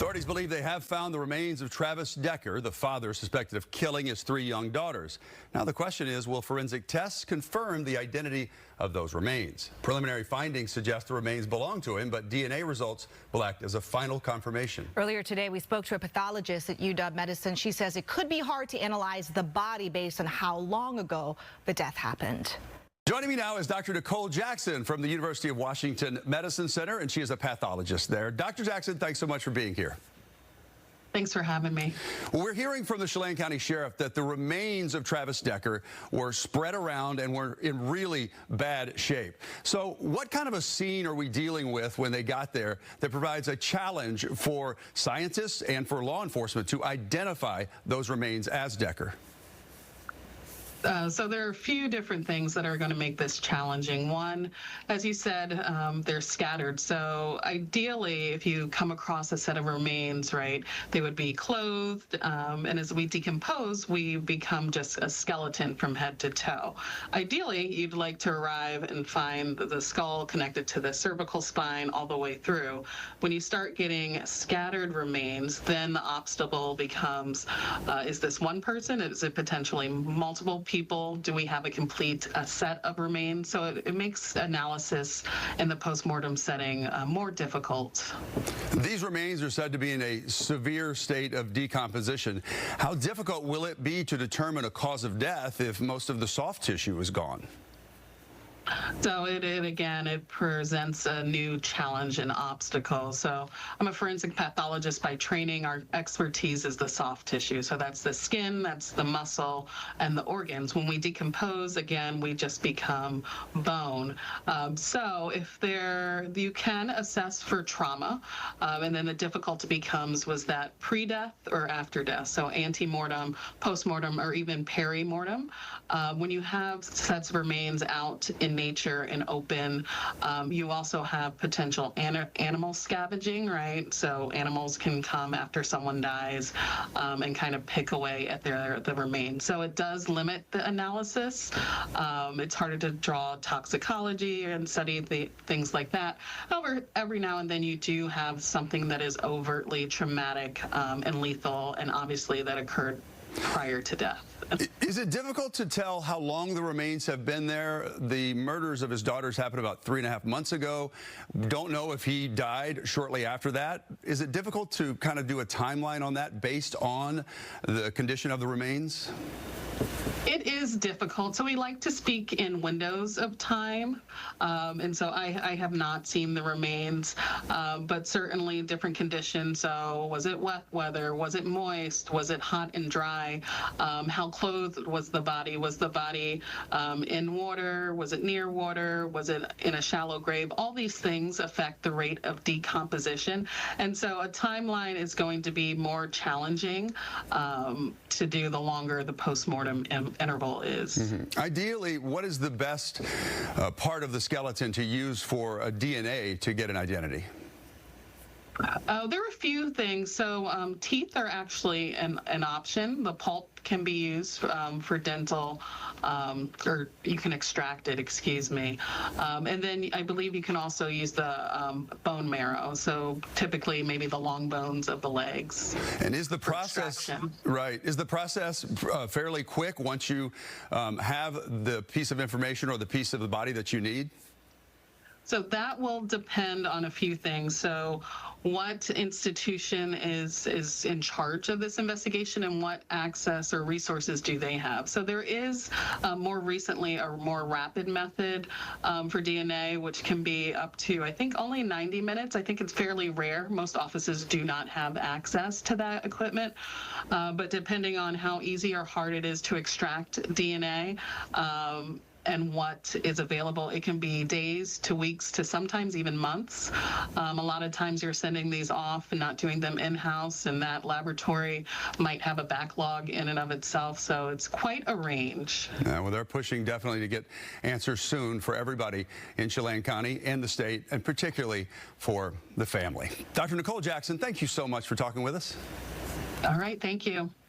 Authorities believe they have found the remains of Travis Decker, the father suspected of killing his 3 young daughters. Now the question is, will forensic tests confirm the identity of those remains? Preliminary findings suggest the remains belong to him, but DNA results will act as a final confirmation. Earlier today, we spoke to a pathologist at UW Medicine. She says it could be hard to analyze the body based on how long ago the death happened. Joining me now is Dr. Nicole Jackson from the University of Washington Medicine Center, and she is a pathologist there. Dr. Jackson, thanks so much for being here. Thanks for having me. Well, we're hearing from the Chelan County Sheriff that the remains of Travis Decker were spread around and were in really bad shape. So what kind of a scene are we dealing with when they got there that provides a challenge for scientists and for law enforcement to identify those remains as Decker? So there are a few different things that are going to make this challenging. One, as you said, they're scattered. So ideally, if you come across a set of remains, right, they would be clothed. And as we decompose, we become just a skeleton from head to toe. Ideally, you'd like to arrive and find the skull connected to the cervical spine all the way through. When you start getting scattered remains, then the obstacle becomes, is this one person? Is it potentially multiple people? Do we have a complete set of remains? So it makes analysis in the postmortem setting more difficult. These remains are said to be in a severe state of decomposition. How difficult will it be to determine a cause of death if most of the soft tissue is gone? So it presents a new challenge and obstacle. So I'm a forensic pathologist by training. Our expertise is the soft tissue. So that's the skin, that's the muscle, and the organs. When we decompose, again, we just become bone. So if you can assess for trauma, and then the difficulty becomes, was that pre-death or after death? So ante-mortem, post-mortem, or even peri-mortem. When you have sets of remains out in nature and open, you also have potential animal scavenging, right? So animals can come after someone dies and kind of pick away at the remains. So it does limit the analysis. It's harder to draw toxicology and study things like that. However, every now and then you do have something that is overtly traumatic and lethal, and obviously that occurred prior to death. Is it difficult to tell how long the remains have been there? The murders of his daughters happened about 3.5 months ago. Don't know if he died shortly after that. Is it difficult to kind of do a timeline on that based on the condition of the remains? It is difficult. So we like to speak in windows of time. And so I have not seen the remains, but certainly different conditions. So was it wet weather? Was it moist? Was it hot and dry? How clothed was the body? Was the body in water? Was it near water? Was it in a shallow grave? All these things affect the rate of decomposition. And so a timeline is going to be more challenging to do the longer the postmortem interval is. Mm-hmm. Ideally, what is the best part of the skeleton to use for a DNA to get an identity? There are a few things. So teeth are actually an option. The pulp can be used for dental, or you can extract it, excuse me. And then I believe you can also use the bone marrow. So typically maybe the long bones of the legs. And is the process, right, is the process fairly quick once you have the piece of information or the piece of the body that you need? So that will depend on a few things. So what institution is in charge of this investigation and what access or resources do they have? So there is more recently a more rapid method for DNA, which can be up to, I think, only 90 minutes. I think it's fairly rare. Most offices do not have access to that equipment. But depending on how easy or hard it is to extract DNA, and what is available, it can be days to weeks to sometimes even months. A lot of times you're sending these off and not doing them in-house, and that laboratory might have a backlog in and of itself, so it's quite a range. Well, they're pushing definitely to get answers soon for everybody in Chelan County and the state, and particularly for the family. Dr. Nicole Jackson, thank you so much for talking with us. All right, thank you.